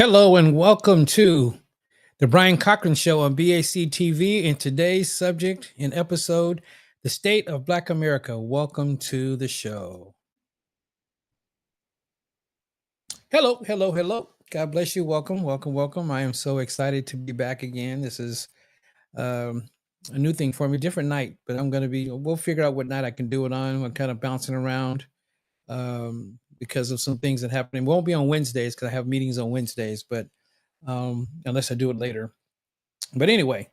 Hello and welcome to the Brian Cochran Show on BAC TV. And today's subject and episode, the state of Black America. Welcome to the show. Hello, hello, hello. God bless you. Welcome, welcome, welcome. I am so excited to be back again. This is um, a new thing for me, different night, but we'll figure out what night I can do it on. I'm kind of bouncing around because of some things that happen. It won't be on Wednesdays because I have meetings on Wednesdays, but unless I do it later. But anyway,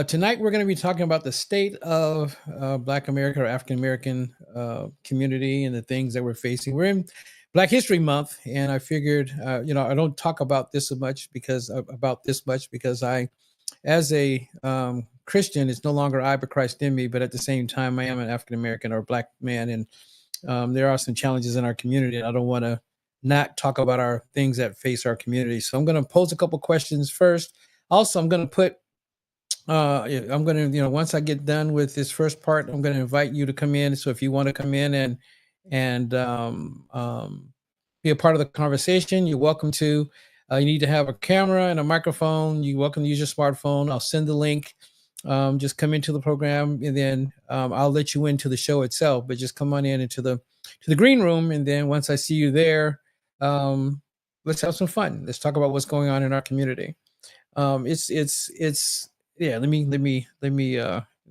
tonight we're going to be talking about the state of Black America or African American community and the things that we're facing. We're in Black History Month, and I figured, I don't talk about this so much because I, as a Christian, it's no longer I but Christ in me. But at the same time, I am an African American or Black man, and there are some challenges in our community. And I don't want to not talk about our things that face our community. So I'm going to pose a couple questions first. Also, I'm going to put I'm going to, once I get done with this first part, I'm going to invite you to come in. So if you want to come in and be a part of the conversation, you're welcome to. You need to have a camera and a microphone. You're welcome to use your smartphone. I'll send the link. Just come into the program, and then I'll let you into the show itself. But just come on in into the green room, and then once I see you there, let's have some fun. Let's talk about what's going on in our community. It's yeah. Let me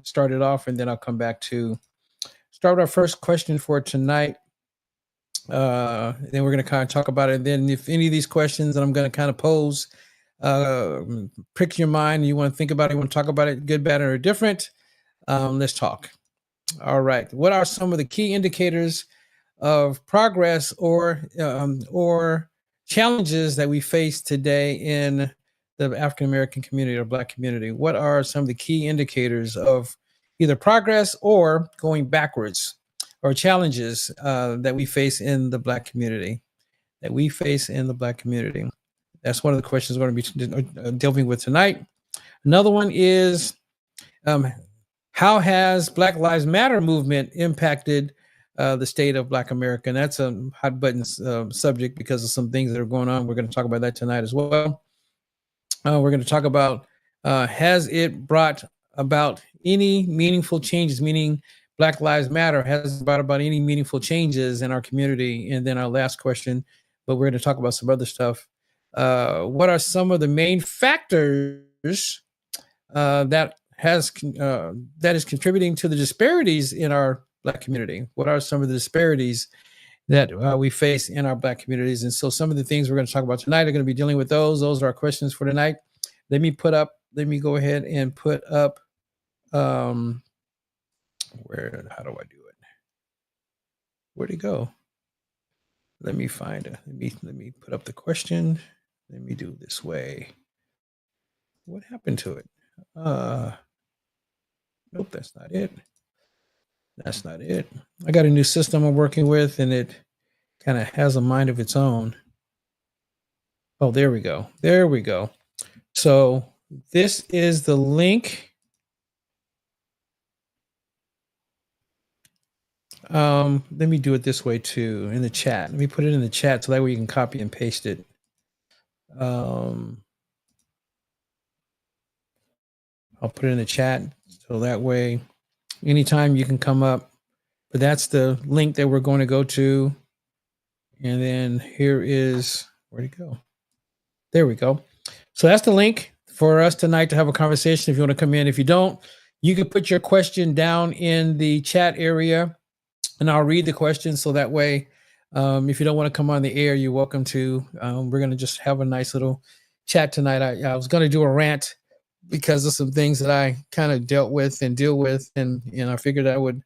start it off, and then I'll come back to start with our first question for tonight. Then we're going to kind of talk about it. And then if any of these questions that I'm going to kind of pose prick your mind, you want to think about it, you want to talk about it, good, bad, or different, let's talk. All right. What are some of the key indicators of progress or challenges that we face today in the African American community or Black community? What are some of the key indicators of either progress or going backwards, or challenges that we face in the Black community? That's one of the questions we're going to be delving with tonight. Another one is, how has Black Lives Matter movement impacted the state of Black America? And that's a hot button subject because of some things that are going on. We're going to talk about that tonight as well. We're going to talk about, has it brought about any meaningful changes, meaning Black Lives Matter has brought about any meaningful changes in our community? And then our last question, but we're going to talk about some other stuff. What are some of the main factors that is contributing to the disparities in our Black community? What are some of the disparities that we face in our Black communities? And so some of the things we're going to talk about tonight are going to be dealing with those. Those are our questions for tonight. Let me go ahead and put up, how do I do it? Where'd it go? Let me find it. Let me put up the question. Let me do it this way. What happened to it? Nope, that's not it. I got a new system I'm working with, and it kind of has a mind of its own. Oh, there we go. So this is the link. Let me do it this way too, in the chat. Let me put it in the chat so that way you can copy and paste it. I'll put it in the chat so that way anytime you can come up. But that's the link that we're going to go to. And then here is, where'd it go? There we go. So that's the link for us tonight to have a conversation if you want to come in. If you don't, you can put your question down in the chat area and I'll read the question. So that way, if you don't want to come on the air, you're welcome to. We're going to just have a nice little chat tonight. I was going to do a rant because of some things that I kind of dealt with and deal with. And I figured I would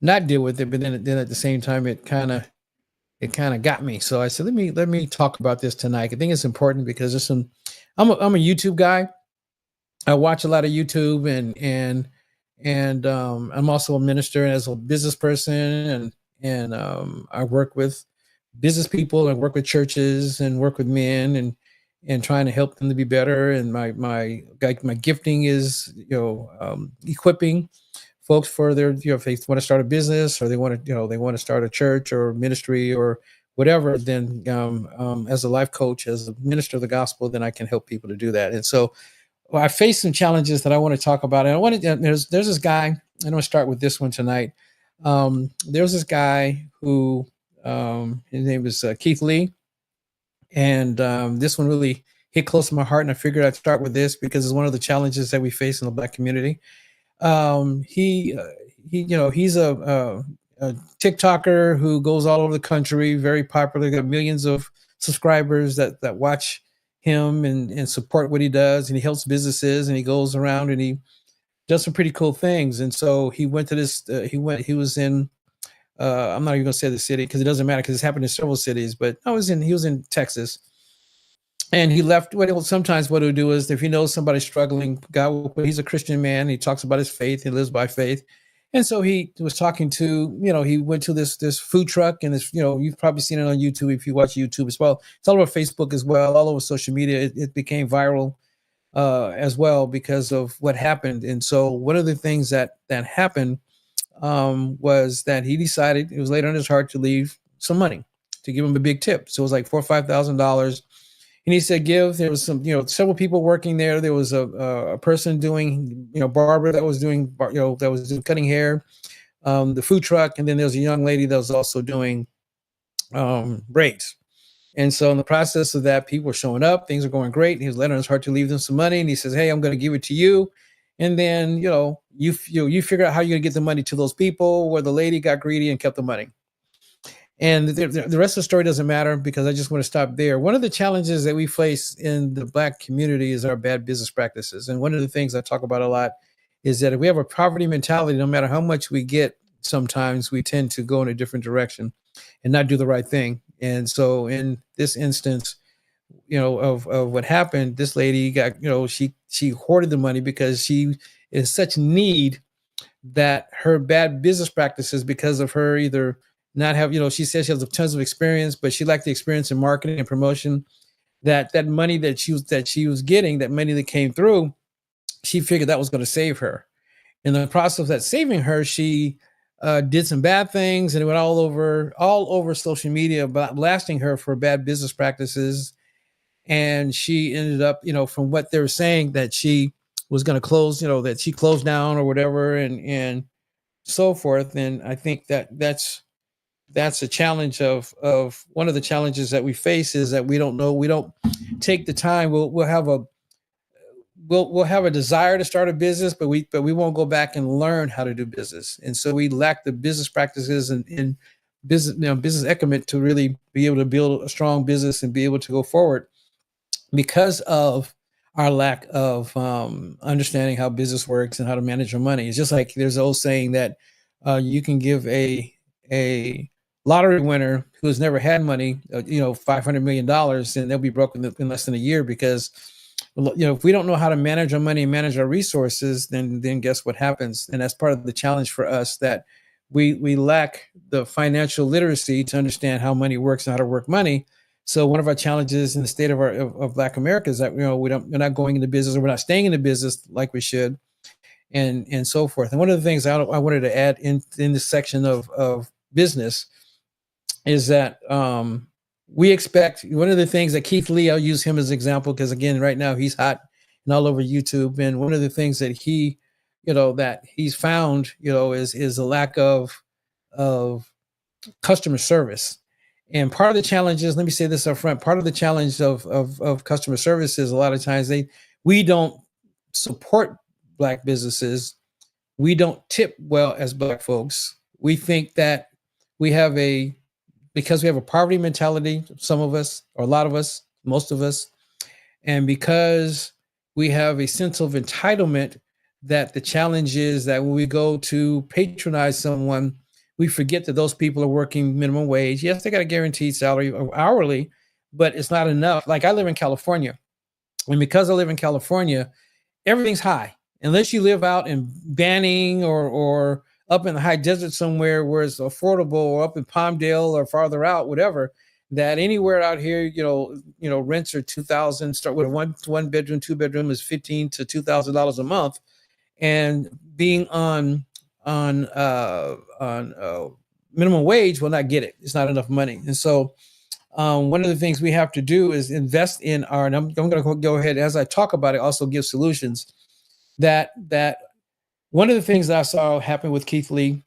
not deal with it, but then at the same time, it kind of got me. So I said, let me talk about this tonight. I think it's important because I'm a YouTube guy. I watch a lot of YouTube and I'm also a minister and as a business person and I work with business people and work with churches and work with men and trying to help them to be better. And my gifting is, equipping folks for their, if they want to start a business or they want to start a church or ministry or whatever, then as a life coach, as a minister of the gospel, then I can help people to do that. And so well, I faced some challenges that I want to talk about. And I wanted there's this guy. I'm going to start with this one tonight. There's this guy who his name is Keith Lee, and this one really hit close to my heart. And I figured I'd start with this because it's one of the challenges that we face in the Black community. He's a TikToker who goes all over the country, very popular, got millions of subscribers that watch him and support what he does, and he helps businesses, and he goes around and he does some pretty cool things. And so he went to this. He was in. I'm not even going to say the city because it doesn't matter because it's happened in several cities. But he was in Texas, and he left. Sometimes what he'll do is if he knows somebody's struggling, he's a Christian man. He talks about his faith. He lives by faith. And so he was talking to, he went to this food truck, and this, you've probably seen it on YouTube if you watch YouTube as well. It's all over Facebook as well, all over social media. It became viral as well because of what happened. And so one of the things that happened was that he decided it was laid on his heart to leave some money to give him a big tip. So it was like $4,000 or $5,000. And he said, there was some, several people working there. There was a person doing, barber that was doing, cutting hair, the food truck. And then there was a young lady that was also doing braids. And so in the process of that, people were showing up, things are going great. And he was letting his heart to leave them some money. And he says, hey, I'm going to give it to you. And then, you figure out how you're going to get the money to those people, where the lady got greedy and kept the money. And the rest of the story doesn't matter because I just want to stop there. One of the challenges that we face in the Black community is our bad business practices. And one of the things I talk about a lot is that if we have a poverty mentality, no matter how much we get, sometimes we tend to go in a different direction and not do the right thing. And so in this instance, of what happened, this lady got, she hoarded the money because she is such need that her bad business practices, because of her either not have, she says she has tons of experience, but she lacked the experience in marketing and promotion. That money that she was getting, that money that came through, she figured that was going to save her. In the process of that saving her, she did some bad things, and it went all over social media, blasting her for bad business practices. And she ended up, from what they were saying, that she was going to close, that she closed down or whatever, and so forth. And I think that's a challenge of one of the challenges that we face is that we don't take the time. We'll have a desire to start a business, but we won't go back and learn how to do business. And so we lack the business practices and business, business acumen to really be able to build a strong business and be able to go forward because of our lack of understanding how business works and how to manage your money. It's just like there's an old saying that you can give a lottery winner who has never had money, $500 million, and they'll be broke in less than a year because, if we don't know how to manage our money and manage our resources, then guess what happens? And that's part of the challenge for us, that we lack the financial literacy to understand how money works and how to work money. So one of our challenges in the state of Black America is that we're not going into business, or we're not staying in the business like we should, and so forth. And one of the things I wanted to add in this section of business is that we expect, one of the things that Keith Lee, I'll use him as an example because again, right now he's hot and all over YouTube. And one of the things that that he's found, is a lack of customer service. And part of the challenge is, let me say this up front, part of the challenge of customer service is a lot of times we don't support Black businesses. We don't tip well as Black folks. We think that because we have a poverty mentality, some of us, or a lot of us, most of us, and because we have a sense of entitlement, that the challenge is that when we go to patronize someone, we forget that those people are working minimum wage. Yes, they got a guaranteed salary or hourly, but it's not enough. Like I live in California, and because I live in California, everything's high. Unless you live out in Banning or up in the high desert somewhere where it's affordable, or up in Palmdale or farther out, whatever, that anywhere out here, rents are $2,000, start with a one bedroom, 2 bedroom is $1,500 to $2,000 a month. And being on minimum wage will not get it. It's not enough money. And so one of the things we have to do is invest in and I'm going to go ahead as I talk about it, also give solutions that one of the things that I saw happen with Keith Lee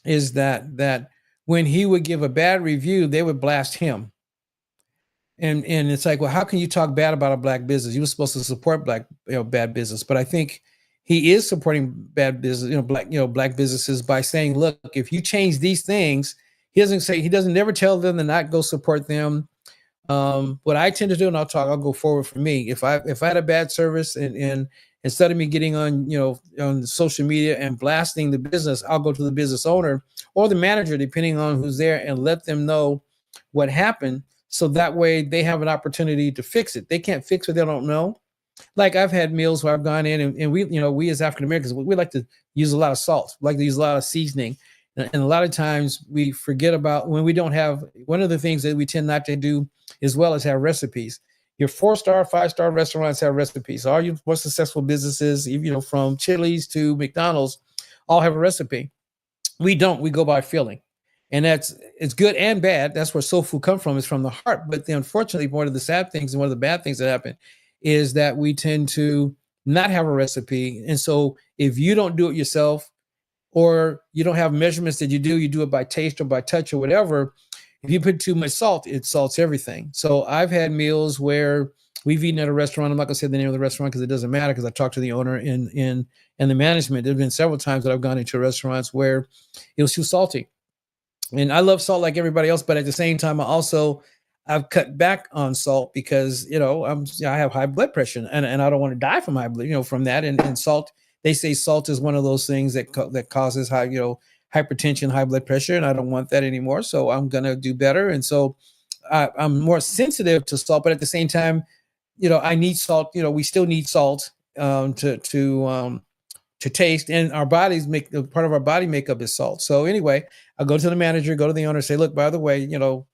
is that when he would give a bad review, they would blast him. And it's like, well, how can you talk bad about a black business? You were supposed to support bad business. But I think he is supporting bad business, black businesses by saying, look, if you change these things, he doesn't never tell them to not go support them. What I tend to do, and I'll go forward for me. If I had a bad service and instead of me getting on social media and blasting the business, I'll go to the business owner or the manager, depending on who's there, and let them know what happened. So that way they have an opportunity to fix it. They can't fix what they don't know. Like I've had meals where I've gone in and we as African Americans, we like to use a lot of salt, we like to use a lot of seasoning. And a lot of times we forget about when we don't have, one of the things that we tend not to do as well as have recipes. Your 4-star, 5-star restaurants have recipes. All your more successful businesses, from Chili's to McDonald's, all have a recipe. We don't. We go by feeling. And it's good and bad. That's where soul food comes from, is from the heart. But unfortunately, one of the sad things and one of the bad things that happen is that we tend to not have a recipe. And so if you don't do it yourself, or you don't have measurements that you do it by taste or by touch or whatever, if you put too much salt, it salts everything. So I've had meals where we've eaten at a restaurant. I'm not going to say the name of the restaurant because it doesn't matter, because I talked to the owner and the management. There have been several times that I've gone into restaurants where it was too salty. And I love salt like everybody else, but at the same time, I've cut back on salt because, I have high blood pressure and I don't want to die from high blood, from that. And salt, they say salt is one of those things that causes high, hypertension, high blood pressure. And I don't want that anymore. So I'm going to do better. And so I'm more sensitive to salt, but at the same time, I need salt. We still need salt to taste, and our bodies part of our body makeup is salt. So anyway, I'll go to the manager, go to the owner, say, look, by the way,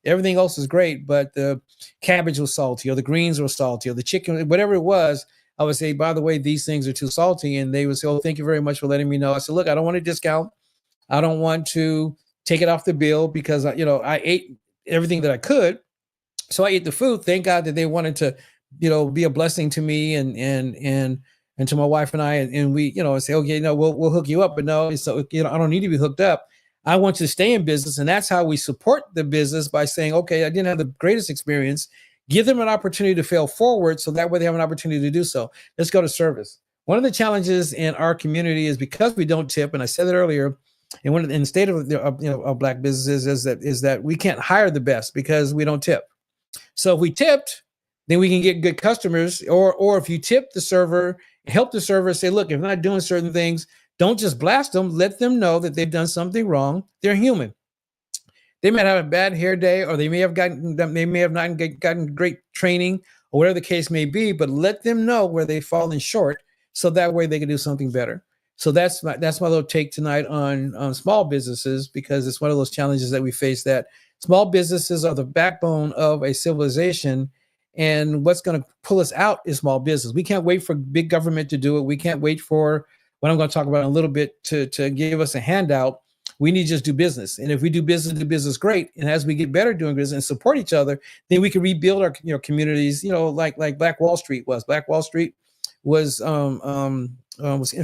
everything else is great, but the cabbage was salty, or the greens were salty, or the chicken, whatever it was. I would say, by the way, these things are too salty. And they would say, oh, thank you very much for letting me know. I said, look, I don't want a discount. I don't want to take it off the bill because, I ate everything that I could. So I ate the food. Thank God that they wanted to, be a blessing to me and to my wife and I, and we, say, okay, we'll hook you up. But no, so, I don't need to be hooked up. I want to stay in business. And that's how we support the business, by saying, okay, I didn't have the greatest experience. Give them an opportunity to fail forward, so that way they have an opportunity to do so. Let's go to service. One of the challenges in our community is because we don't tip, and I said it earlier, and in the state of black businesses is that we can't hire the best because we don't tip. So if we tipped, then we can get good customers. Or if you tip the server, help the server, say, look, if they're not doing certain things, don't just blast them. Let them know that they've done something wrong. They're human. They might have a bad hair day, or they may have not gotten great training, or whatever the case may be, but let them know where they've fallen short, so that way they can do something better. So that's my little take tonight on small businesses, because it's one of those challenges that we face, that small businesses are the backbone of a civilization. And what's going to pull us out is small business. We can't wait for big government to do it. We can't wait for what I'm going to talk about in a little bit to give us a handout. We need to just do business. And if we do business great. And as we get better doing business and support each other, then we can rebuild our communities, like Black Wall Street was. Black Wall Street was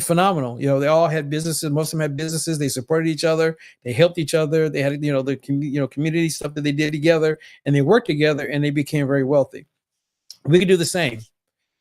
phenomenal. They all had businesses. Most of them had businesses. They supported each other. They helped each other. They had, the community stuff that they did together, and they worked together, and they became very wealthy. We can do the same.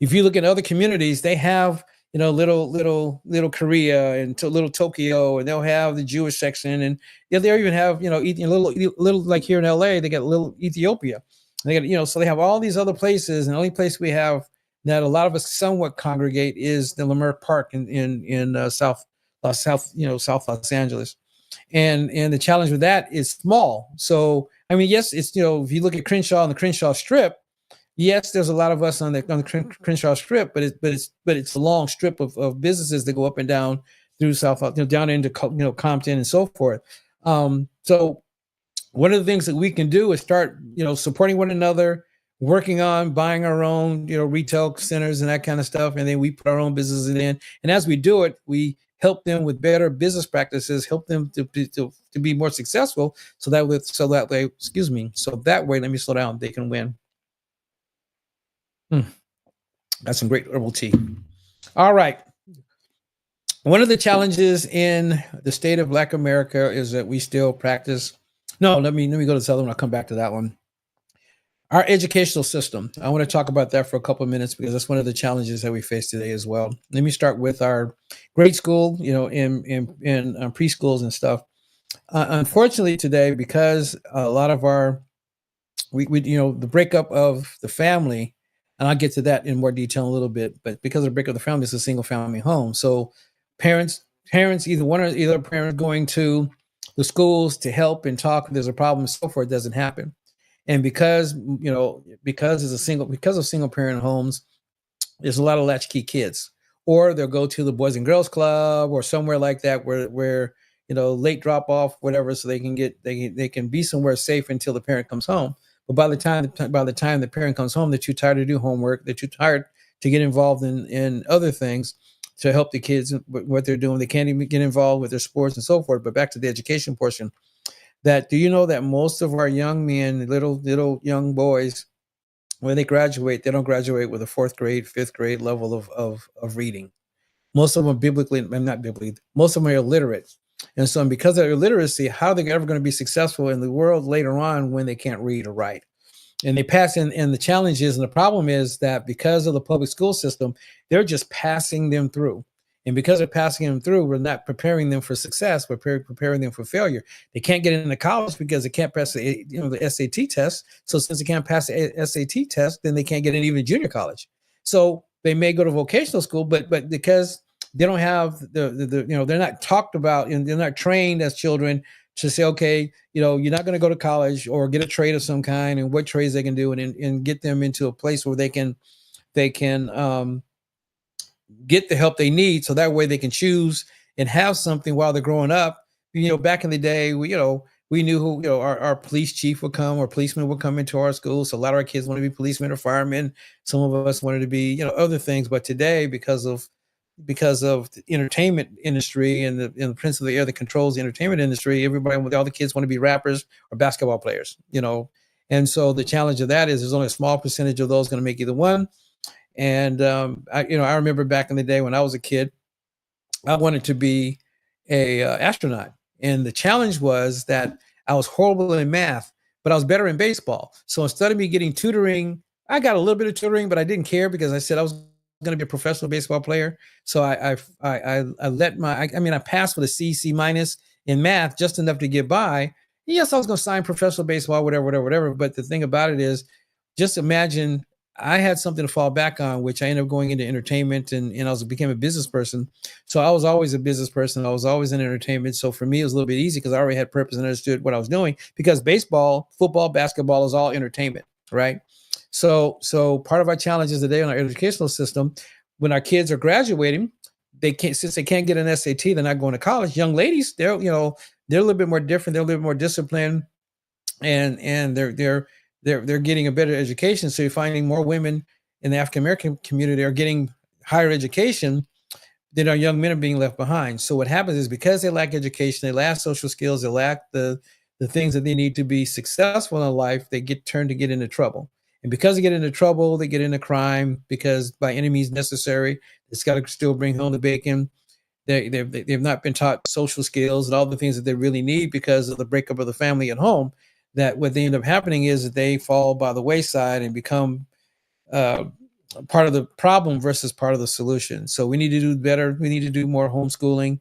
If you look at other communities, they have, little Korea and little Tokyo, and they'll have the Jewish section, and they even have, little like here in LA, they got little Ethiopia. They got, so they have all these other places, and the only place we have that a lot of us somewhat congregate is the Leimert Park in South Los Angeles. And the challenge with that is small. So, I mean, yes, it's, if you look at Crenshaw and the Crenshaw Strip, yes, there's a lot of us on the Crenshaw Strip, but it's a long strip of businesses that go up and down through South, down into Compton and so forth. So one of the things that we can do is start supporting one another, working on buying our own retail centers and that kind of stuff, and then we put our own businesses in. And as we do it, we help them with better business practices, help them to be more successful. So that way, excuse me, so that way, let me slow down. They can win. Mm, that's some great herbal tea. All right. One of the challenges in the state of Black America is that we still practice. No, let me go to this other one. I'll come back to that one. Our educational system. I want to talk about that for a couple of minutes because that's one of the challenges that we face today as well. Let me start with our grade school, in preschools and stuff. Unfortunately, today, because a lot of our we the breakup of the family, and I'll get to that in more detail in a little bit. But because of the breakup of the family, it's a single family home. So parents either parent going to the schools to help and talk if there's a problem and so forth doesn't happen. And because of single parent homes, there's a lot of latchkey kids, or they'll go to the Boys and Girls Club or somewhere like that where late drop off, whatever, so they can be somewhere safe until the parent comes home. But by the time the parent comes home, they're too tired to do homework. They're too tired to get involved in other things to help the kids what they're doing. They can't even get involved with their sports and so forth. But back to the education portion. That do you know that most of our young men, little young boys, when they graduate, they don't graduate with a fourth grade, fifth grade level of reading. Most of them are biblically, not biblically, most of them are illiterate. And so because of their illiteracy, how are they ever going to be successful in the world later on when they can't read or write? And they pass in, and the challenge is, and the problem is that because of the public school system, they're just passing them through. And because they're passing them through, we're not preparing them for success. We're preparing them for failure. They can't get into college because they can't pass the SAT test. So since they can't pass the SAT test, then they can't get into even junior college. So they may go to vocational school, but because they don't have they're not talked about and they're not trained as children to say, okay, you're not going to go to college or get a trade of some kind, and what trades they can do, and get them into a place where they can get the help they need, so that way they can choose and have something while they're growing up. Back in the day, we knew who, our police chief would come, or policemen would come into our school. So a lot of our kids want to be policemen or firemen. Some of us wanted to be, other things. But today, because of the entertainment industry and the prince of the air that controls the entertainment industry, all the kids want to be rappers or basketball players. And so the challenge of that is there's only a small percentage of those going to make either one. And I remember back in the day when I was a kid, I wanted to be a astronaut, and the challenge was that I was horrible in math, but I was better in baseball. So instead of me getting tutoring, I got a little bit of tutoring, but I didn't care because I said I was going to be a professional baseball player. So I passed with a C minus in math, just enough to get by. Yes, I was going to sign professional baseball, whatever. But the thing about it is, just imagine I had something to fall back on, which I ended up going into entertainment, and became a business person. So I was always a business person. I was always in entertainment. So for me, it was a little bit easy because I already had purpose and understood what I was doing, because baseball, football, basketball is all entertainment, right? So part of our challenges today on our educational system, when our kids are graduating, since they can't get an SAT, they're not going to college. Young ladies, they're a little bit more different. They're a little bit more disciplined, and they're getting a better education. So you're finding more women in the African American community are getting higher education than our young men are being left behind. So what happens is, because they lack education, they lack social skills, they lack the things that they need to be successful in life, they get into trouble. And because they get into trouble, they get into crime, because by any means necessary, it's got to still bring home the bacon. They've not been taught social skills and all the things that they really need because of the breakup of the family at home. That what they end up happening is that they fall by the wayside and become part of the problem versus part of the solution. So we need to do better. We need to do more homeschooling.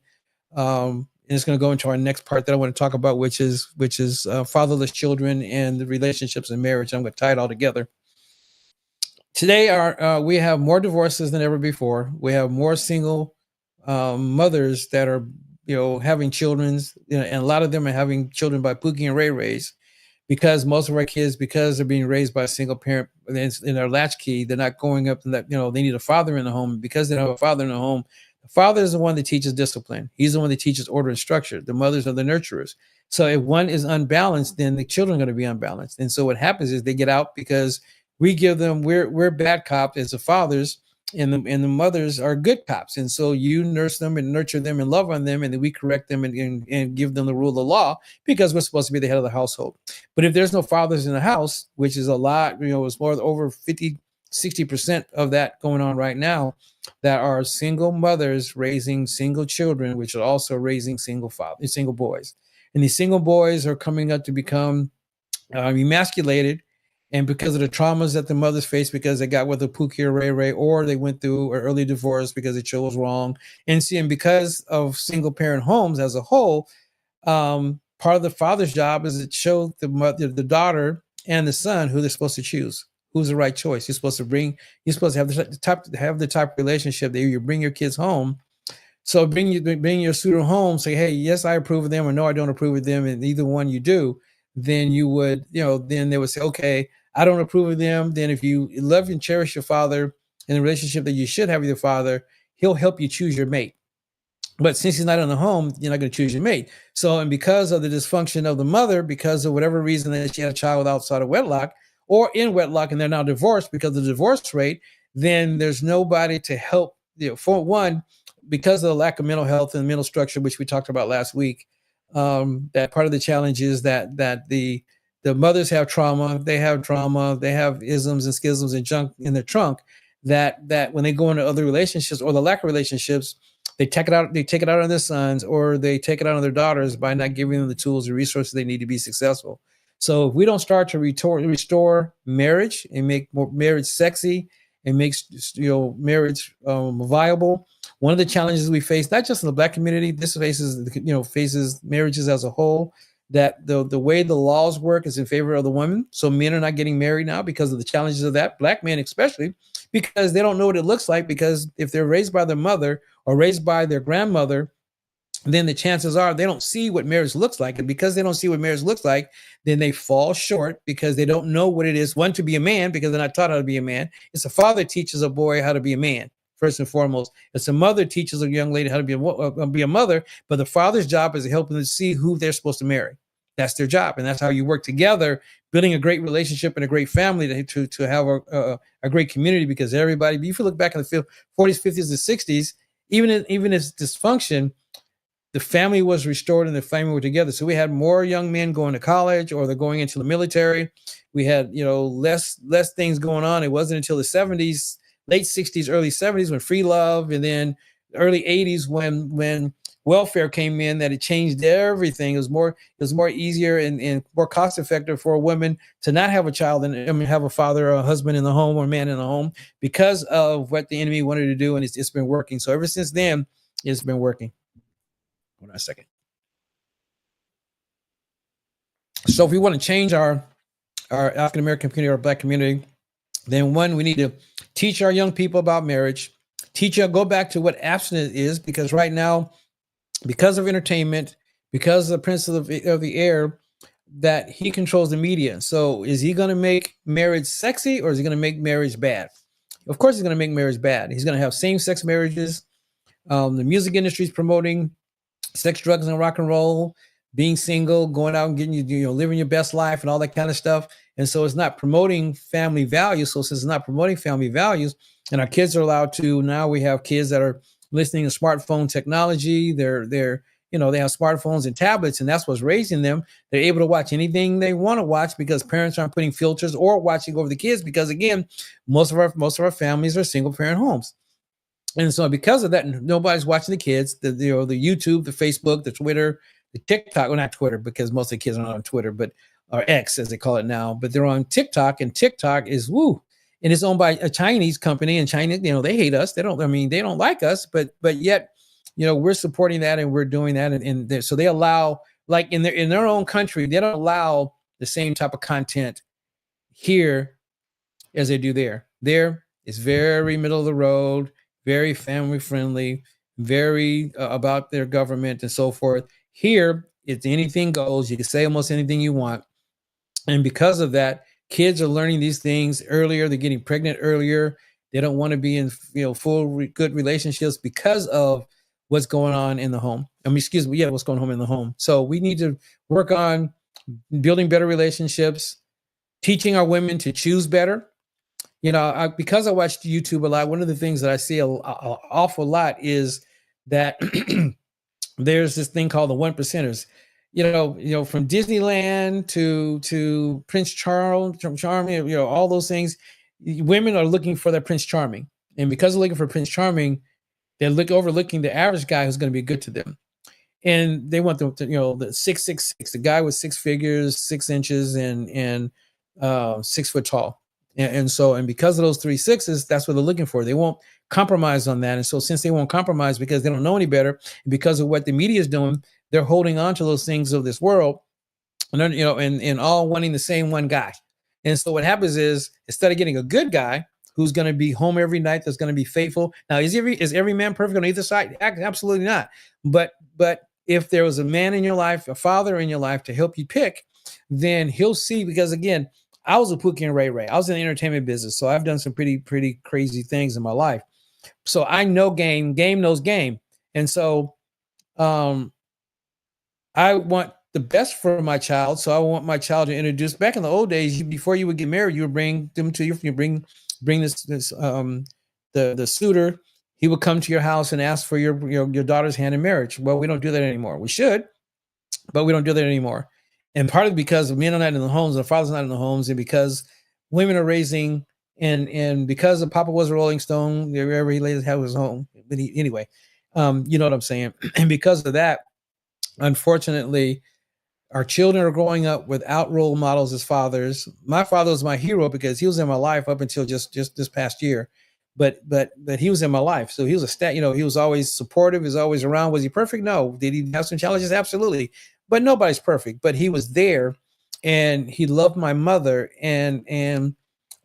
And it's going to go into our next part that I want to talk about, which is fatherless children and the relationships in marriage. I'm going to tie it all together. Today, we have more divorces than ever before. We have more single mothers that are, having children, and a lot of them are having children by Pookie and Ray Rays, because most of our kids, because they're being raised by a single parent in their latchkey, they're not going up and that, they need a father in the home. Because they don't have a father in the home, the father is the one that teaches discipline. He's the one that teaches order and structure. The mothers are the nurturers. So if one is unbalanced, then the children are going to be unbalanced. And so what happens is they get out because we give them, we're bad cops as the fathers, and the mothers are good cops, and so you nurse them and nurture them and love on them, and then we correct them and give them the rule of law because we're supposed to be the head of the household. But if there's no fathers in the house, which is a lot, it's more over 50-60% of that going on right now, that are single mothers raising single children, which are also raising single boys, and these single boys are coming up to become emasculated, and because of the traumas that the mothers face because they got with a Pookie or Ray Ray, or they went through an early divorce because they chose wrong, and because of single parent homes as a whole, part of the father's job is to show the daughter and the son who they're supposed to choose, who's the right choice. You're supposed to have the type of relationship that you bring your kids home. So bring your suitor home, say, hey, yes, I approve of them, or no, I don't approve of them, and either one you do, then you would, then they would say, okay, I don't approve of them. Then if you love and cherish your father in the relationship that you should have with your father, he'll help you choose your mate. But since he's not in the home, you're not going to choose your mate. So, and because of the dysfunction of the mother, because of whatever reason that she had a child outside of wedlock or in wedlock, and they're now divorced because of the divorce rate, then there's nobody to help. For one, because of the lack of mental health and mental structure, which we talked about last week, that part of the challenge is that the mothers have trauma, they have isms and schisms and junk in their trunk. That when they go into other relationships or the lack of relationships, they take it out on their sons, or they take it out on their daughters by not giving them the tools and resources they need to be successful. So if we don't start to restore marriage and make marriage sexy and makes marriage viable, one of the challenges we face, not just in the Black community, this faces marriages as a whole, that the way the laws work is in favor of the women. So men are not getting married now because of the challenges of that. Black men especially, because they don't know what it looks like, because if they're raised by their mother or raised by their grandmother, then the chances are they don't see what marriage looks like. And because they don't see what marriage looks like, then they fall short because they don't know what it is, one, to be a man, because they're not taught how to be a man. It's a father teaches a boy how to be a man, first and foremost. It's a mother teaches a young lady how to be a mother, but the father's job is to help them to see who they're supposed to marry. That's their job. And that's how you work together, building a great relationship and a great family to have a great community, because everybody, if you look back in the 40s, 50s, and 60s, even as dysfunction, the family was restored and the family were together. So we had more young men going to college, or they're going into the military. We had, less things going on. It wasn't until the 70s, late 60s, early 70s, when free love, and then early 80s when welfare came in, that it changed everything. It was more easier and more cost effective for a woman to not have a child and have a father or a husband in the home or a man in the home, because of what the enemy wanted to do. And it's been working. So ever since then, it's been working. Hold on a second. So if we want to change our African-American community, our Black community, then one, we need to teach our young people about marriage, go back to what abstinence is, because right now, because of entertainment, because of the prince of the air, that he controls the media. So is he going to make marriage sexy, or is he going to make marriage bad? Of course, he's going to make marriage bad. He's going to have same-sex marriages. The music industry is promoting sex, drugs, and rock and roll, being single, going out and getting living your best life and all that kind of stuff. And so it's not promoting family values. So since it's not promoting family values, and our kids are allowed to, now we have kids that are listening to smartphone technology. They have smartphones and tablets, and that's what's raising them. They're able to watch anything they want to watch because parents aren't putting filters or watching over the kids, because again, most of our families are single parent homes. And so because of that, nobody's watching the kids, the YouTube, the Facebook, the Twitter, the TikTok. Well, not Twitter, because most of the kids are not on Twitter, but or X as they call it now, but they're on TikTok, and TikTok is and it's owned by a Chinese company, and China, they hate us. They don't like us, but yet, we're supporting that and we're doing that. And so they allow, like in their own country, they don't allow the same type of content here as they do there. There is very middle of the road, very family friendly, very about their government and so forth. Here, it's anything goes. You can say almost anything you want. And because of that, kids are learning these things earlier. They're getting pregnant earlier. They don't want to be in full good relationships because of what's going on in the home. What's going on in the home. So we need to work on building better relationships, teaching our women to choose better. because I watched YouTube a lot, one of the things that I see a awful lot is that there's this thing called the one percenters. From Disneyland to Prince Charles, Charming, all those things. Women are looking for that Prince Charming, and because they're looking for Prince Charming, they're overlooking the average guy who's going to be good to them, and they want the 6'6", the guy with six figures, 6 inches, and 6 foot tall, and because of those 3 6s, that's what they're looking for. They won't compromise on that, and so since they won't compromise because they don't know any better, and because of what the media is doing, they're holding on to those things of this world, and all wanting the same one guy. And so what happens is, instead of getting a good guy who's going to be home every night, that's going to be faithful. Now, is every man perfect on either side? Absolutely not. But if there was a man in your life, a father in your life to help you pick, then he'll see. Because again, I was a Pookie and Ray Ray. I was in the entertainment business, so I've done some pretty crazy things in my life. So I know game knows game, and so I want the best for my child. So I want my child to introduce. Back in the old days, before you would get married, you would bring them to you bring this the suitor. He would come to your house and ask for your daughter's hand in marriage. Well, we don't do that anymore. We should, but we don't do that anymore. And partly because men are not in the homes, and the father's not in the homes, and because women are raising, and because the Papa was a Rolling Stone, wherever he laid his head was home. But anyway, you know what I'm saying. And because of that, unfortunately, our children are growing up without role models as fathers. My father was my hero because he was in my life up until just this past year. But he was in my life. So he was he was always supportive, he was always around. Was he perfect? No. Did he have some challenges? Absolutely. But nobody's perfect. But he was there, and he loved my mother. And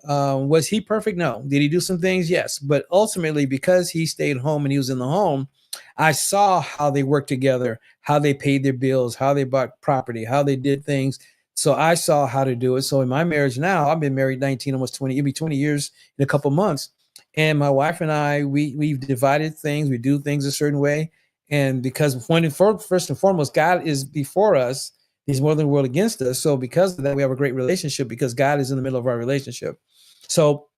was he perfect? No. Did he do some things? Yes. But ultimately, because he stayed home and he was in the home, I saw how they worked together, how they paid their bills, how they bought property, how they did things. So I saw how to do it. So in my marriage now, I've been married 19, almost 20, it'll be 20 years in a couple months. And my wife and I, we've divided things. We do things a certain way. And because first and foremost, God is before us. He's more than the world against us. So because of that, we have a great relationship, because God is in the middle of our relationship. So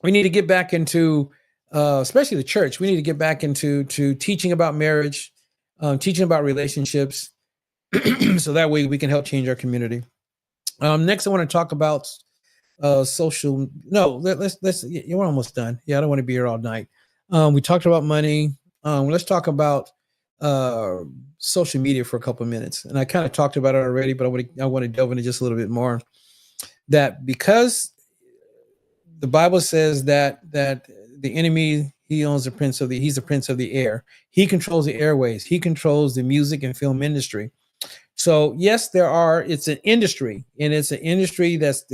we need to get back into, especially the church, we need to get back into teaching about marriage, teaching about relationships, so that way we can help change our community. Next, I want to talk about social. No, let's. You're almost done. Yeah, I don't want to be here all night. We talked about money. Let's talk about social media for a couple of minutes. And I kind of talked about it already, but I want to delve into just a little bit more. That because the Bible says that the enemy, he's the prince of the air. He controls the airways. He controls the music and film industry. So yes, it's an industry, and it's an industry that's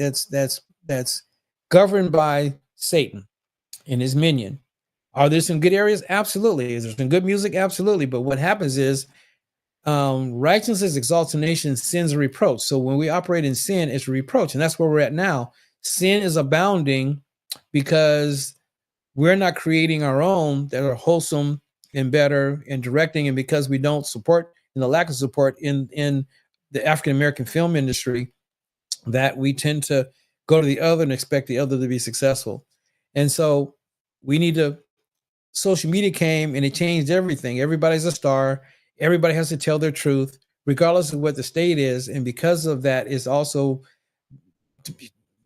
governed by Satan and his minion. Are there some good areas? Absolutely. Is there some good music? Absolutely. But what happens is, righteousness exalts a nation, sin's a reproach. So when we operate in sin, it's a reproach. And that's where we're at now. Sin is abounding because we're not creating our own that are wholesome and better and directing. And because we don't support, and the lack of support in the African-American film industry, that we tend to go to the other and expect the other to be successful. And so social media came and it changed everything. Everybody's a star. Everybody has to tell their truth, regardless of what the state is. And because of that, it's also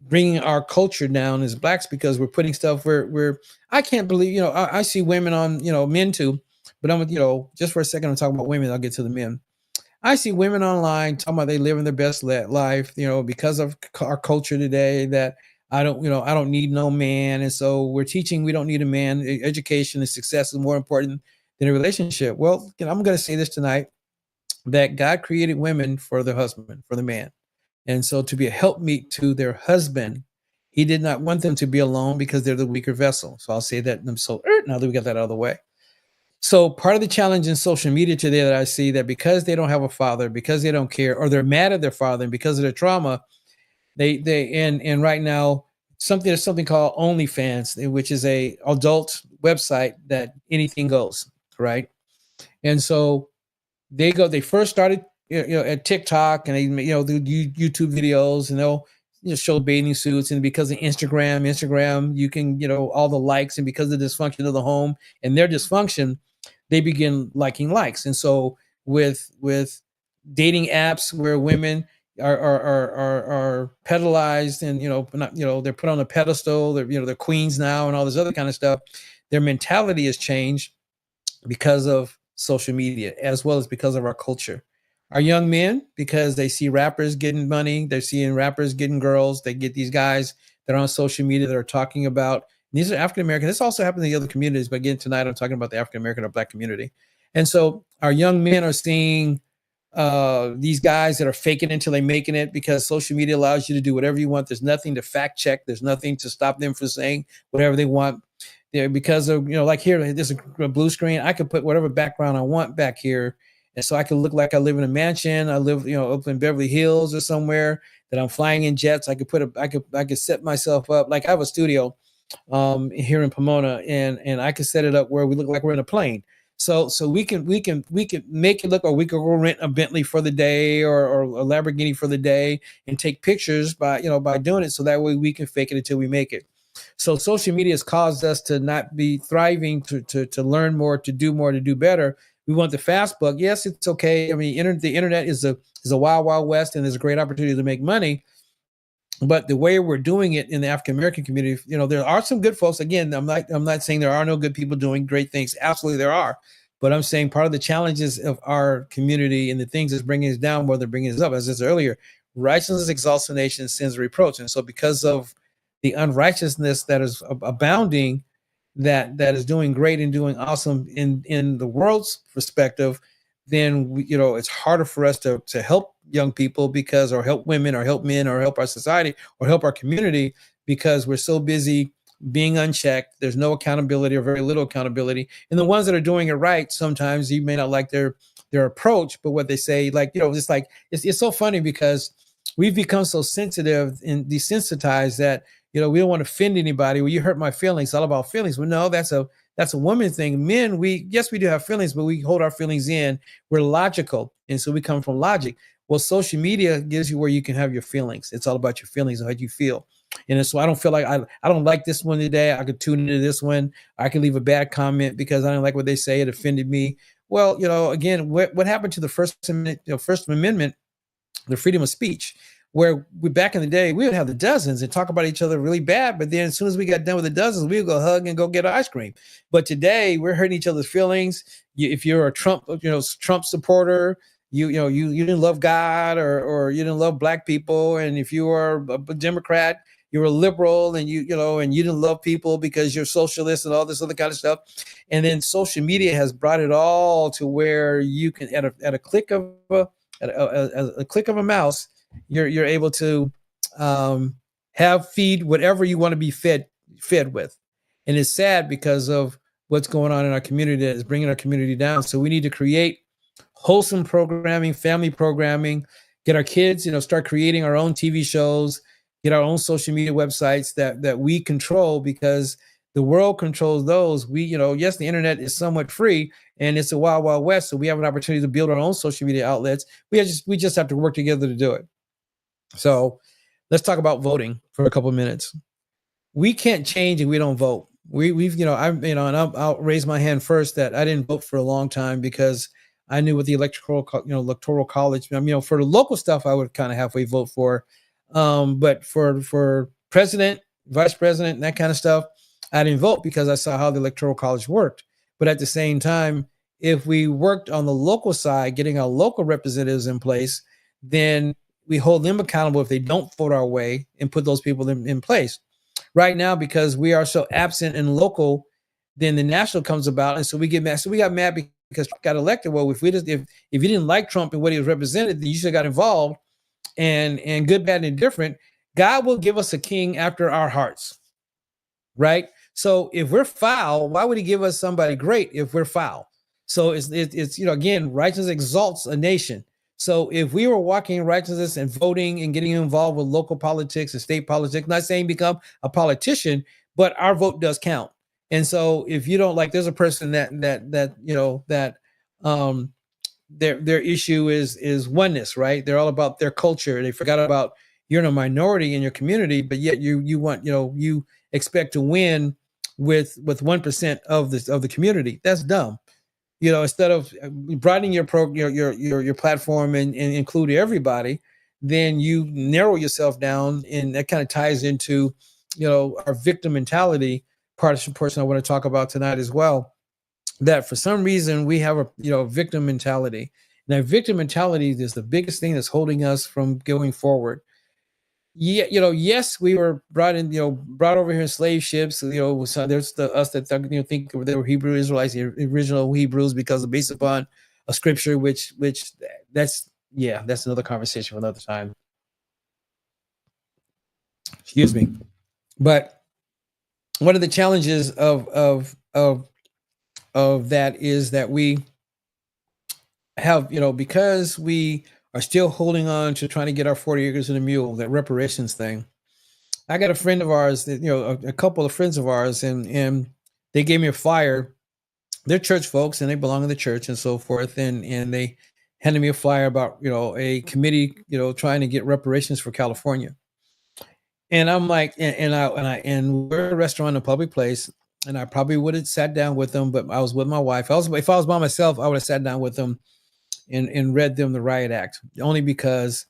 bringing our culture down as blacks, because we're putting stuff where I can't believe, I see women on, men too, but I'm, just for a second, I'm talking about women. I'll get to the men. I see women online talking about they living their best life, because of our culture today, that I don't need no man. And so we're teaching we don't need a man. Education and success is more important than a relationship. Well, I'm going to say this tonight, that God created women for their husband, for the man. And so to be a helpmeet to their husband, he did not want them to be alone because they're the weaker vessel. So I'll say that. Now that we got that out of the way. So part of the challenge in social media today that I see, that because they don't have a father, because they don't care, or they're mad at their father, and because of their trauma, and right now there's something called OnlyFans, which is a adult website that anything goes, right? And so they first started at TikTok, and they do YouTube videos, and show bathing suits, and because of Instagram, you can, all the likes, and because of the dysfunction of the home and their dysfunction, they begin liking likes. And so with dating apps where women are pedalized, and not, they're put on a pedestal, they're queens now, and all this other kind of stuff, their mentality has changed because of social media, as well as because of our culture. Our young men, because they see rappers getting money, they're seeing rappers getting girls, they get these guys that are on social media that are talking about, these are African American. This also happens in the other communities, but again, tonight I'm talking about the African American or Black community. And so our young men are seeing these guys that are faking it until they making it, because social media allows you to do whatever you want. There's nothing to fact check. There's nothing to stop them from saying whatever they want. Because of, like here, there's a blue screen. I could put whatever background I want back here. And so I could look like I live in a mansion. I live, up in Beverly Hills or somewhere, that I'm flying in jets. I could set myself up. Like I have a studio here in Pomona, and I could set it up where we look like we're in a plane. So we can make it look, or we could go rent a Bentley for the day, or a Lamborghini for the day, and take pictures by doing it. So that way we can fake it until we make it. So social media has caused us to not be thriving, to learn more, to do more, to do better. We want the fast buck. Yes, it's okay. I mean, the internet is a wild, wild west, and there's a great opportunity to make money. But the way we're doing it in the African American community, there are some good folks. Again, I'm not saying there are no good people doing great things. Absolutely, there are. But I'm saying part of the challenges of our community and the things that's bringing us down more than bringing us up, as I said earlier, righteousness exalts a nation, sins reproach. And so because of the unrighteousness that is abounding, that is doing great and doing awesome in the world's perspective, then it's harder for us to help young people, because, or help women, or help men, or help our society, or help our community, because we're so busy being unchecked. There's no accountability, or very little accountability. And the ones that are doing it right, sometimes you may not like their approach, but what they say, it's so funny, because we've become so sensitive and desensitized that we don't want to offend anybody. Well, you hurt my feelings. It's all about feelings. Well, no, that's a woman thing. Men, we do have feelings, but we hold our feelings in. We're logical, and so we come from logic. Well, social media gives you where you can have your feelings. It's all about your feelings and how you feel. And so I don't feel like I don't like this one today. I could tune into this one. I could leave a bad comment because I don't like what they say. It offended me. Well, again, what happened to the First Amendment, the freedom of speech, where we back in the day, we would have the dozens and talk about each other really bad. But then as soon as we got done with the dozens, we would go hug and go get ice cream. But today we're hurting each other's feelings. If you're a Trump supporter, you didn't love God, or you didn't love Black people. And if you are a Democrat, you're a liberal, and you didn't love people because you're socialist and all this other kind of stuff. And then social media has brought it all to where you can, at a click of a click of a mouse, you're able to feed whatever you want to be fed with. And it's sad because of what's going on in our community that is bringing our community down. So we need to create wholesome programming, family programming, get our kids, start creating our own TV shows, get our own social media websites that we control, because the world controls those. Yes, the internet is somewhat free and it's a wild, wild west. So we have an opportunity to build our own social media outlets. We just have to work together to do it. So let's talk about voting for a couple of minutes. We can't change if we don't vote. I'll raise my hand first that I didn't vote for a long time because I knew what the electoral college, for the local stuff, I would kind of halfway vote for. But for president, vice president, and that kind of stuff, I didn't vote because I saw how the electoral college worked. But at the same time, if we worked on the local side, getting our local representatives in place, then we hold them accountable if they don't vote our way, and put those people in place. Right now, because we are so absent and local, then the national comes about, and so we get mad. So we got mad because Trump got elected. Well, if you didn't like Trump and what he was represented, then you should have got involved. And good, bad, and indifferent, God will give us a king after our hearts, right? So if we're foul, why would he give us somebody great if we're foul? So it's again, righteousness exalts a nation. So if we were walking in righteousness and voting and getting involved with local politics and state politics, not saying become a politician, but our vote does count. And so if you don't like, there's a person that their issue is oneness, right? They're all about their culture. They forgot about, you're in a minority in your community, but yet you want, you expect to win with 1% of the community. That's dumb. Instead of broadening your platform and include everybody, then you narrow yourself down, and that kind of ties into our victim mentality portion I want to talk about tonight as well. That for some reason we have a victim mentality. Now, victim mentality is the biggest thing that's holding us from going forward. Yeah, yes, we were brought over here in slave ships. So there's the us that think they were Hebrew Israelites, the original Hebrews, because based upon a scripture, which that's another conversation for another time. Excuse me. But one of the challenges of that is that we have, because we are still holding on to trying to get our 40 acres and a mule, that reparations thing. I got a friend of ours that, a couple of friends of ours, and they gave me a flyer. They're church folks and they belong in the church and so forth. And they handed me a flyer about, a committee, trying to get reparations for California. And I'm like, and we're at a restaurant in a public place, and I probably would have sat down with them, but I was with my wife. If I was by myself, I would have sat down with them and read them the riot act, only because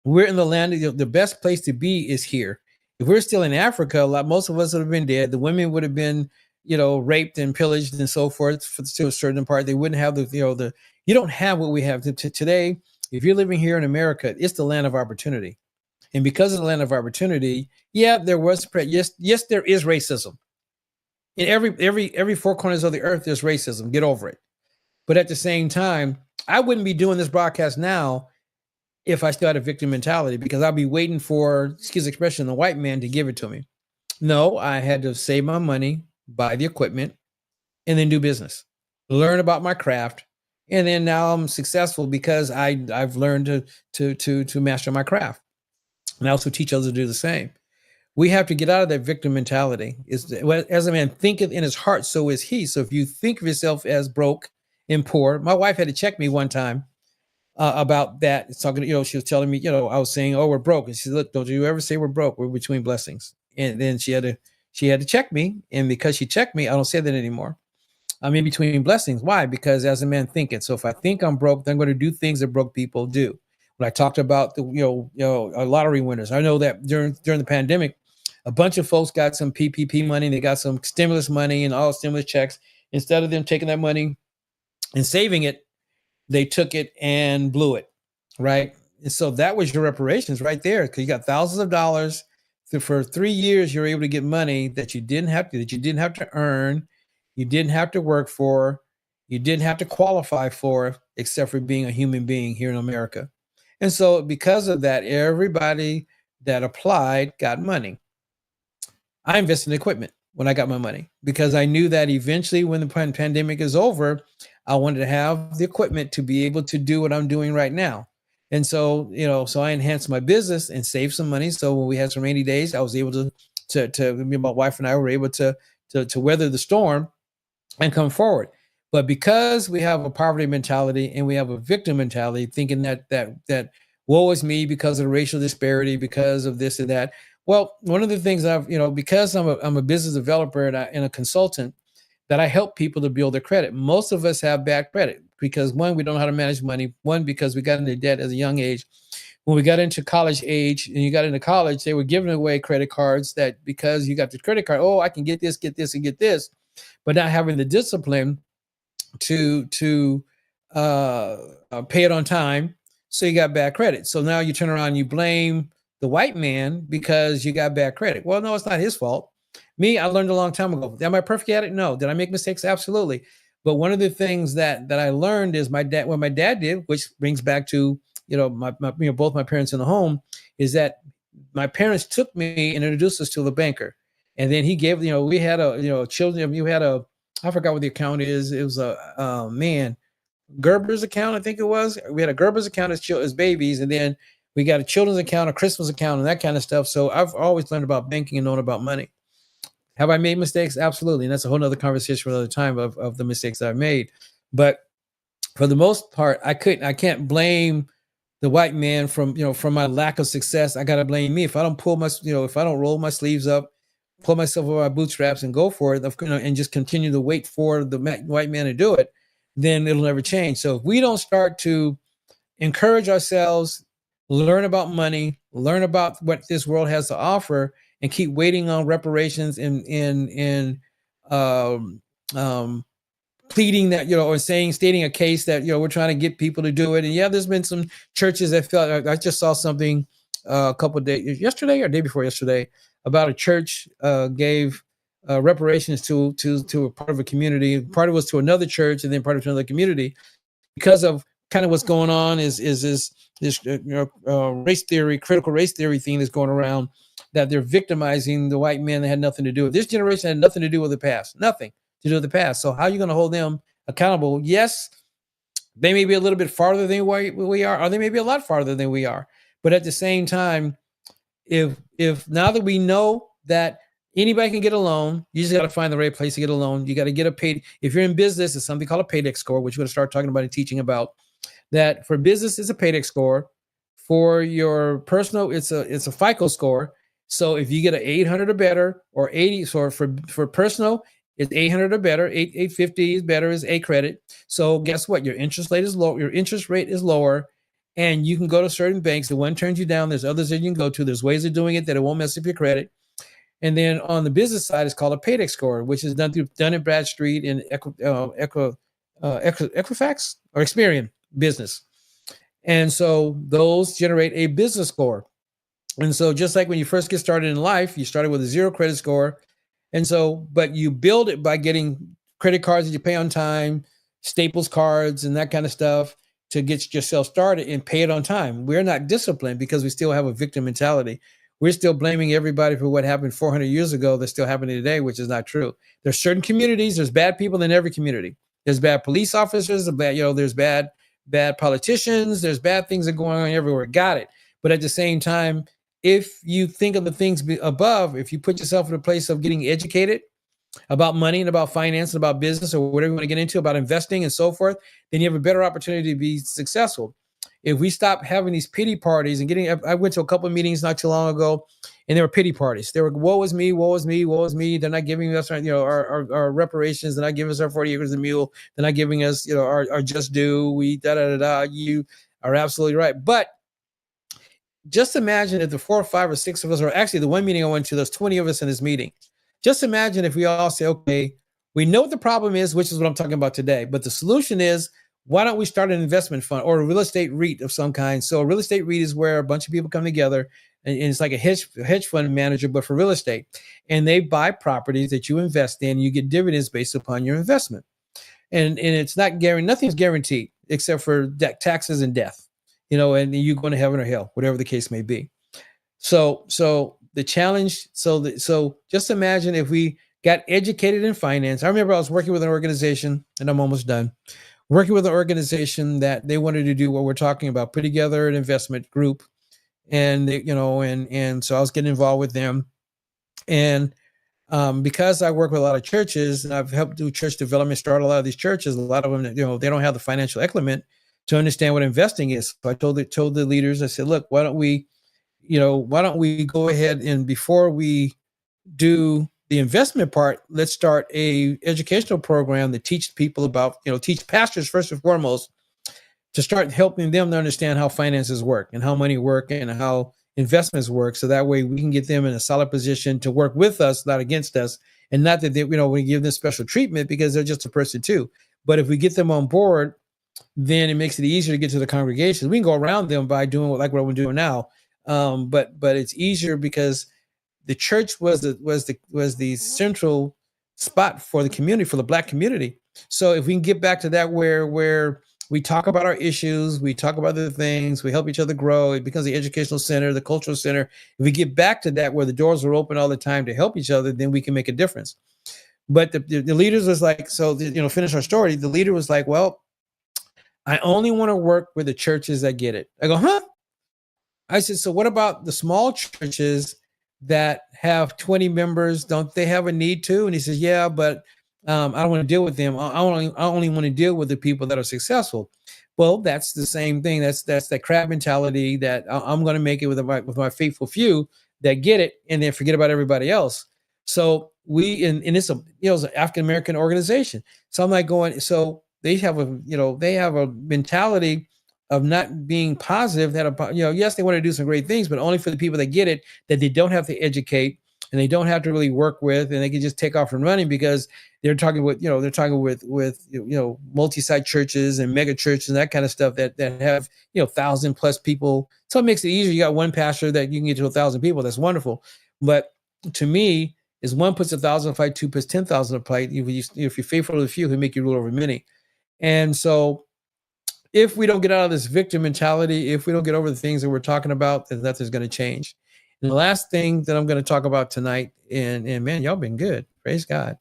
we're in the land. The best place to be is here. If we're still in Africa, most of us would have been dead. The women would have been, raped and pillaged and so forth to a certain part. They wouldn't have you don't have what we have today. If you're living here in America, it's the land of opportunity. And because of the land of opportunity, there was, yes, there is racism. In every four corners of the earth, there's racism. Get over it. But at the same time, I wouldn't be doing this broadcast now if I still had a victim mentality, because I'd be waiting for, excuse the expression, the white man to give it to me. No, I had to save my money, buy the equipment, and then do business, learn about my craft, and then now I'm successful because I've learned to master my craft, and I also teach others to do the same. We have to get out of that victim mentality. As a man thinketh in his heart, so is he. So if you think of yourself as broke and poor, my wife had to check me one time about that. It's talking, she was telling me, I was saying, "Oh, we're broke," and she said, "Look, don't you ever say we're broke. We're between blessings." And then she had to check me, and because she checked me, I don't say that anymore. I'm in between blessings. Why? Because as a man thinketh. So if I think I'm broke, then I'm going to do things that broke people do. When I talked about the lottery winners, I know that during the pandemic, a bunch of folks got some PPP money. They got some stimulus money and all stimulus checks. Instead of them taking that money and saving it, they took it and blew it, right? And so that was your reparations right there, because you got thousands of dollars. For 3 years, you're able to get money that you didn't have to earn, you didn't have to work for, you didn't have to qualify for, except for being a human being here in America. And so because of that, everybody that applied got money. I invested in equipment when I got my money, because I knew that eventually when the pandemic is over, I wanted to have the equipment to be able to do what I'm doing right now. And so, so I enhanced my business and saved some money. So when we had some rainy days, I was able to me and my wife and I were able to weather the storm and come forward. But because we have a poverty mentality and we have a victim mentality, thinking that woe is me because of the racial disparity, because of this and that. Well, one of the things because I'm a business developer and a consultant, that I help people to build their credit. Most of us have bad credit because, one, we don't know how to manage money. One, because we got into debt at a young age. When we got into college age and you got into college, they were giving away credit cards that because you got the credit card, oh, I can get this, and get this, but not having the discipline to pay it on time. So you got bad credit. So now you turn around and you blame the white man because you got bad credit. Well, no, it's not his fault. Me, I learned a long time ago. Am I perfect at it? No. Did I make mistakes? Absolutely. But one of the things that I learned is what my dad did, which brings back to, my both my parents in the home, is that my parents took me and introduced us to the banker. And then he gave, we had children, you had I forgot what the account is. It was Gerber's account, I think it was. We had a Gerber's account as babies, and then we got a children's account, a Christmas account, and that kind of stuff. So I've always learned about banking and knowing about money. Have I made mistakes? Absolutely. And that's a whole nother conversation for another time of the mistakes that I've made. But for the most part, I can't blame the white man from my lack of success. I got to blame me. If I don't if I don't roll my sleeves up, pull myself over my bootstraps and go for it, and just continue to wait for the white man to do it, then it'll never change. So if we don't start to encourage ourselves, learn about money, learn about what this world has to offer, and keep waiting on reparations and um, um, pleading that, or stating a case that, we're trying to get people to do it. And yeah, there's been some churches that felt. I just saw something a couple of days, yesterday or day before yesterday, about a church gave reparations to a part of a community. Part of it was to another church, and then part of it to another community, because of kind of what's going on is this race theory, critical race theory thing that's going around, that they're victimizing the white men that had nothing to do with this generation, had nothing to do with the past, nothing to do with the past. So how are you going to hold them accountable? Yes, they may be a little bit farther than we are, or they may be a lot farther than we are. But at the same time, if now that we know that anybody can get a loan, you just got to find the right place to get a loan. You got to get a paid. If you're in business, it's something called a paydex score, which we're going to start talking about and teaching about. That for business, it's a paydex score. For your personal, it's a FICO score. So if you get an 800 or better, or 80, so for personal, it's 800 or better. 850 is better, is A credit. So guess what? Your interest rate is low. Your interest rate is lower, and you can go to certain banks. The one turns you down. There's others that you can go to. There's ways of doing it that it won't mess up your credit. And then on the business side, it's called a paydex score, which is done through Dun and Bradstreet and Equifax or Experian Business. And so those generate a business score. And so just like when you first get started in life, you started with a 0 credit score. And so, but you build it by getting credit cards that you pay on time, Staples cards and that kind of stuff to get yourself started and pay it on time. We're not disciplined because we still have a victim mentality. We're still blaming everybody for what happened 400 years ago that's still happening today, which is not true. There's certain communities, there's bad people in every community. There's bad police officers, there's bad politicians, there's bad things that are going on everywhere. Got it. But at the same time, if you think of the things above, if you put yourself in a place of getting educated about money and about finance and about business or whatever you want to get into, about investing and so forth, then you have a better opportunity to be successful. If we stop having these pity parties and I went to a couple of meetings not too long ago, and there were pity parties. They were, woe is me, woe is me, woe is me. They're not giving us our reparations. They're not giving us our 40 acres of mule. They're not giving us our just due. We You are absolutely right. But just imagine if the 4 or 5 or 6 of us, or actually the one meeting I went to, there's 20 of us in this meeting. Just imagine if we all say, okay, we know what the problem is, which is what I'm talking about today. But the solution is, why don't we start an investment fund or a real estate REIT of some kind? So a real estate REIT is where a bunch of people come together, and it's like a hedge fund manager, but for real estate. And they buy properties that you invest in. You get dividends based upon your investment. And it's not guaranteed. Nothing's guaranteed except for taxes and death, and you're going to heaven or hell, whatever the case may be. So the challenge, so just imagine if we got educated in finance. I remember I was working with an organization, and I'm almost done, working with an organization that they wanted to do what we're talking about, put together an investment group. And, and so I was getting involved with them. And because I work with a lot of churches and I've helped do church development, start a lot of these churches, a lot of them, they don't have the financial acumen to understand what investing is. So I told the leaders, I said, look, why don't we go ahead and before we do the investment part, let's start a educational program that teach people about, teach pastors first and foremost, to start helping them to understand how finances work and how money work and how investments work. So that way we can get them in a solid position to work with us, not against us. And not that we give them special treatment because they're just a person too. But if we get them on board, then it makes it easier to get to the congregations. We can go around them by doing what we're doing now. But it's easier because the church was the central spot for the community, for the Black community. So if we can get back to that where we talk about our issues, we talk about the things, we help each other grow, it becomes the educational center, the cultural center. If we get back to that where the doors are open all the time to help each other, then we can make a difference. But the leaders was like, finish our story. The leader was like, well, I only want to work with the churches that get it. I go, huh? I said, so what about the small churches that have 20 members? Don't they have a need too? And he says, yeah, but I don't want to deal with them. I only want to deal with the people that are successful. Well, that's the same thing. That's that crab mentality that I'm going to make it with my faithful few that get it, and then forget about everybody else. So and it's a it's an African American organization. So I'm like going. So they have they have a mentality of not being positive. That yes, they want to do some great things, but only for the people that get it, that they don't have to educate and they don't have to really work with, and they can just take off and running because they're talking with they're talking with multi-site churches and mega churches and that kind of stuff that have 1,000+ people. So it makes it easier. You got one pastor that you can get to 1,000 people. That's wonderful. But to me, is one puts 1,000 a fight, two puts 10,000 a fight. If you're faithful to the few, he'll make you rule over many. And so if we don't get out of this victim mentality, if we don't get over the things that we're talking about, then nothing's going to change. And the last thing that I'm going to talk about tonight, and man, y'all been good. Praise God.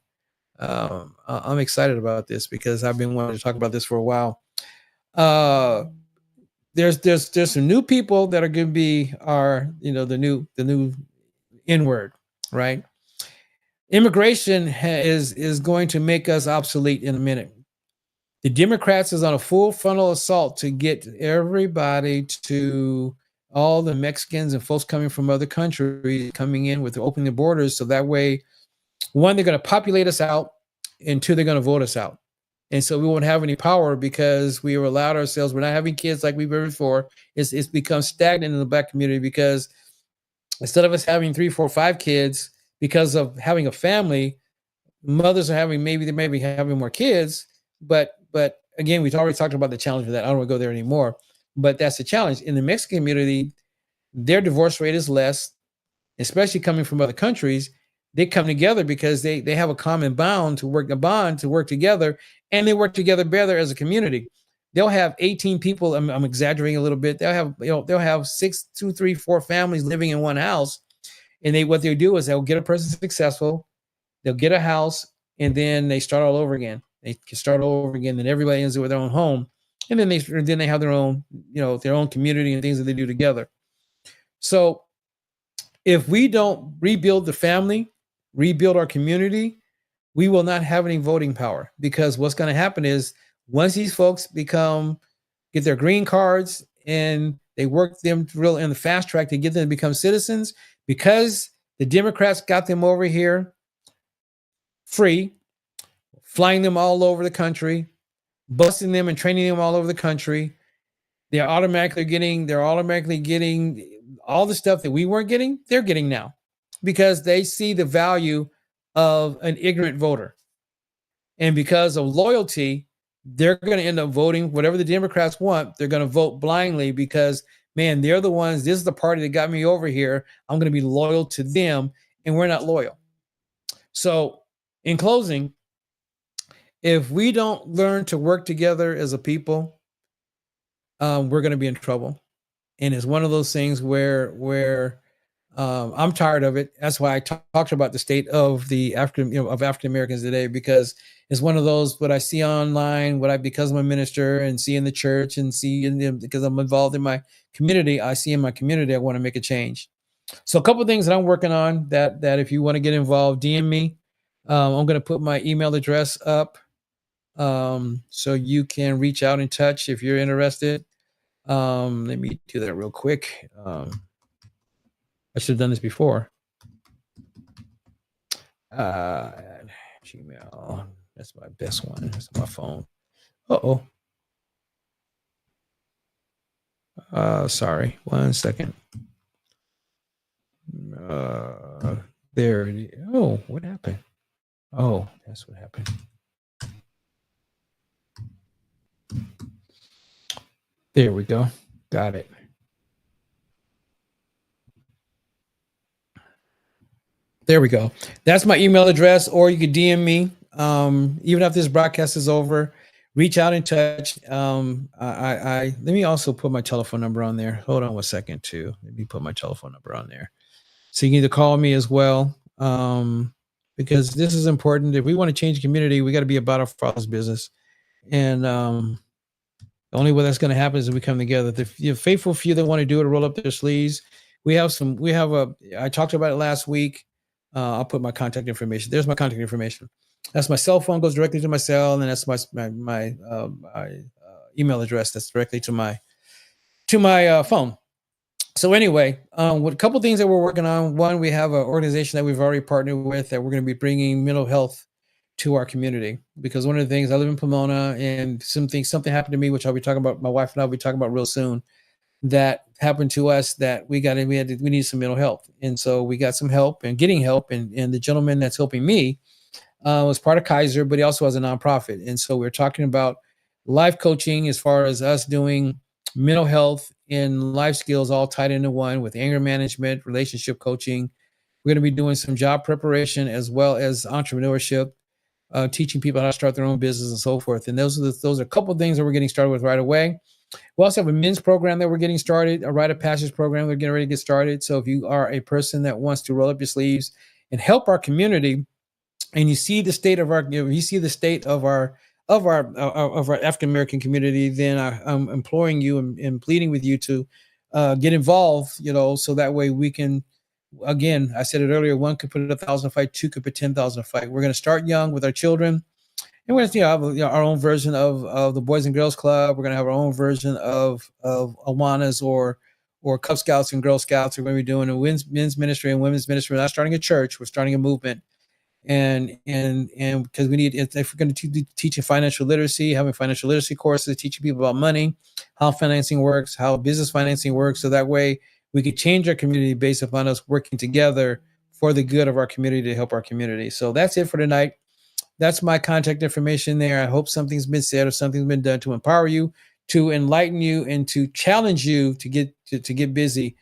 I'm excited about this because I've been wanting to talk about this for a while. There's some new people that are going to be the new N word, right? Immigration is going to make us obsolete in a minute. The Democrats is on a full frontal assault to get everybody to all the Mexicans and folks coming from other countries coming in with opening the borders. So that way, one, they're going to populate us out, and two, they're going to vote us out. And so we won't have any power because we have allowed ourselves, we're not having kids like we were before. It's become stagnant in the Black community because instead of us having 3, 4, 5 kids, because of having a family, mothers are having, they may be having more kids, but again, we've already talked about the challenge of that. I don't want to go there anymore, but that's the challenge. In the Mexican community, their divorce rate is less, especially coming from other countries. They come together because they have a common bond to work together, and they work together better as a community. They'll have 18 people. I'm exaggerating a little bit. They'll have 6, 2, 3, 4 families living in one house, and what they'll do is they'll get a person successful, they'll get a house, and then they start all over again. They can start all over again. Then everybody ends up with their own home, and then they have their own their own community and things that they do together. So if we don't rebuild the family, rebuild our community, we will not have any voting power, because what's going to happen is once these folks get their green cards and they work them real in the fast track to get them to become citizens, because the Democrats got them over here free, flying them all over the country, busing them and training them all over the country. They're automatically getting all the stuff that we weren't getting, they're getting now, because they see the value of an ignorant voter. And because of loyalty, they're going to end up voting whatever the Democrats want. They're going to vote blindly because, man, they're the ones, this is the party that got me over here. I'm going to be loyal to them, and we're not loyal. So in closing, if we don't learn to work together as a people, we're going to be in trouble. And it's one of those things where I'm tired of it. That's why I talked about the state of the African Americans today, because it's one of those what I see online, because I'm a minister and see in the church and see in them, because I'm involved in my community. I see in my community, I want to make a change. So a couple of things that I'm working on that if you want to get involved, DM me. I'm going to put my email address up so you can reach out and touch if you're interested. Let me do that real quick. I should have done this before. Gmail. That's my best one. That's my phone. Sorry. 1 second. There it is. Oh, what happened? Oh, that's what happened. There we go. Got it. There we go. That's my email address, or you could DM me. Even after this broadcast is over, reach out and touch. Let me also put my telephone number on there. Hold on 1 second too. Let me put my telephone number on there. So you can either call me as well. Because this is important. If we want to change the community, we got to be about our Father's business. And the only way that's going to happen is if we come together. The faithful few that want to do it, roll up their sleeves. I talked about it last week. I'll put my contact information. There's my contact information. That's my cell phone, goes directly to my cell, and then that's my email address that's directly to my phone. So anyway, with a couple things that we're working on. One, we have an organization that we've already partnered with that we're going to be bringing mental health to our community, because one of the things, I live in Pomona, and something happened to me, which I'll be talking about. My wife and I'll be talking about real soon. That happened to us, that we need some mental health, and so we got some help and getting help, and the gentleman that's helping me was part of Kaiser, but he also has a nonprofit. And so we're talking about life coaching, as far as us doing mental health and life skills all tied into one, with anger management, relationship coaching. We're going to be doing some job preparation as well as entrepreneurship, teaching people how to start their own business and so forth. And those are a couple of things that we're getting started with right away. We also have a men's program that we're getting started, a rite of passage program we're getting ready to get started. So if you are a person that wants to roll up your sleeves and help our community, and you see the state of our African American community, then I'm imploring you and pleading with you to get involved. So that way we can. Again, I said it earlier. One could put 1,000 fight, two could put 10,000 fight. We're going to start young with our children, and we're going to have our own version of the Boys and Girls Club. We're going to have our own version of Awanas or Cub Scouts and Girl Scouts. We're going to be doing a men's ministry and women's ministry. We're not starting a church. We're starting a movement. And because we need, if we're going to teach financial literacy, having financial literacy courses, teaching people about money, how financing works, how business financing works, so that way we could change our community based upon us working together for the good of our community, to help our community. So that's it for tonight. That's my contact information there. I hope something's been said or something's been done to empower you, to enlighten you, and to challenge you to get busy